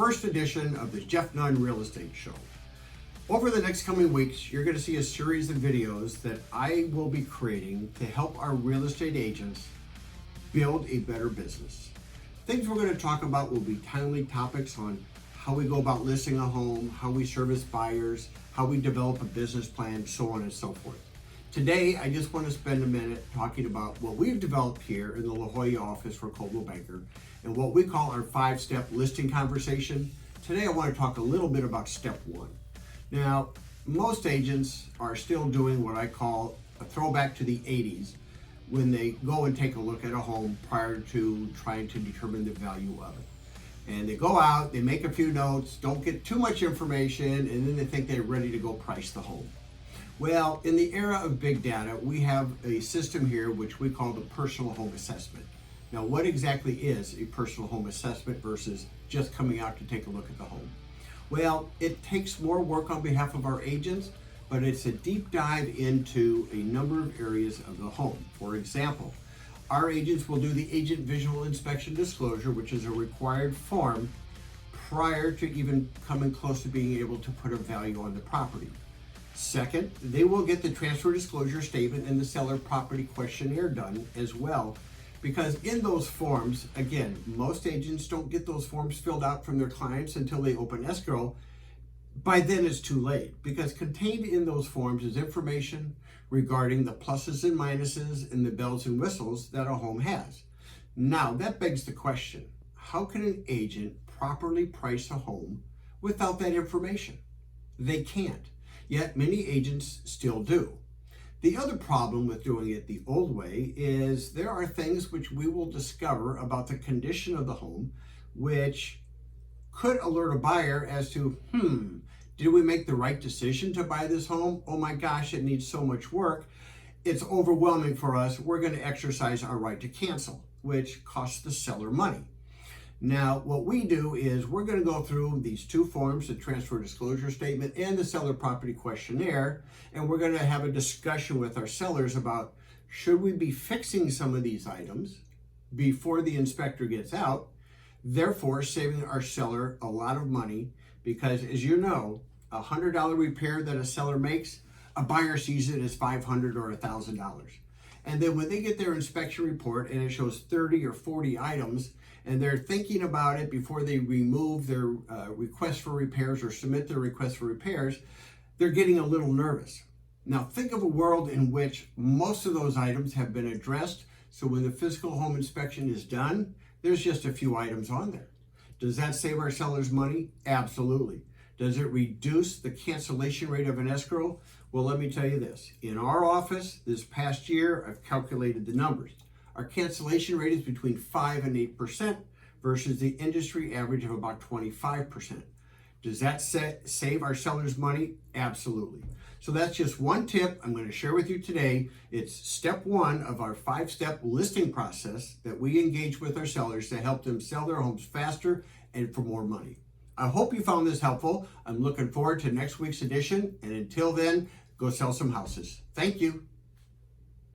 first edition of the Jeff Nunn Real Estate Show. Over the next coming weeks, you're going to see a series of videos that I will be creating to help our real estate agents build a better business. Things we're going to talk about will be timely topics on how we go about listing a home, how we service buyers, how we develop a business plan, so on and so forth. Today, I just want to spend a minute talking about what we've developed here in the La Jolla office for Coldwell Banker and what we call our 5-step listing conversation. Today, I want to talk a little bit about step 1. Now, most agents are still doing what I call a throwback to the 80s when they go and take a look at a home prior to trying to determine the value of it. And they go out, they make a few notes, don't get too much information, and then they think they're ready to go price the home. Well, in the era of big data, we have a system here which we call the personal home assessment. Now, what exactly is a personal home assessment versus just coming out to take a look at the home? Well, it takes more work on behalf of our agents, but it's a deep dive into a number of areas of the home. For example, our agents will do the agent visual inspection disclosure, which is a required form prior to even coming close to being able to put a value on the property. Second, they will get the transfer disclosure statement and the seller property questionnaire done as well, because in those forms, again, most agents don't get those forms filled out from their clients until they open escrow. By then it's too late, because contained in those forms is information regarding the pluses and minuses and the bells and whistles that a home has. Now, that begs the question, how can an agent properly price a home without that information? They can't. Yet many agents still do. The other problem with doing it the old way is there are things which we will discover about the condition of the home which could alert a buyer as to, did we make the right decision to buy this home? Oh my gosh, it needs so much work. It's overwhelming for us. We're going to exercise our right to cancel, which costs the seller money. Now, what we do is we're going to go through these two forms, the transfer disclosure statement and the seller property questionnaire, and we're going to have a discussion with our sellers about should we be fixing some of these items before the inspector gets out, therefore saving our seller a lot of money, because as you know, a $100 repair that a seller makes, a buyer sees it as $500 or $1,000. And then when they get their inspection report and it shows 30 or 40 items, and they're thinking about it before they remove their request for repairs or submit their request for repairs, they're getting a little nervous. Now, think of a world in which most of those items have been addressed, so when the physical home inspection is done, there's just a few items on there. Does that save our sellers money? Absolutely. Does it reduce the cancellation rate of an escrow? Well, let me tell you this. In our office this past year, I've calculated the numbers. Our cancellation rate is between 5 and 8% versus the industry average of about 25%. Does that save our sellers money? Absolutely. So that's just one tip I'm going to share with you today. It's step 1 of our 5-step listing process that we engage with our sellers to help them sell their homes faster and for more money. I hope you found this helpful. I'm looking forward to next week's edition, and until then, go sell some houses. Thank you.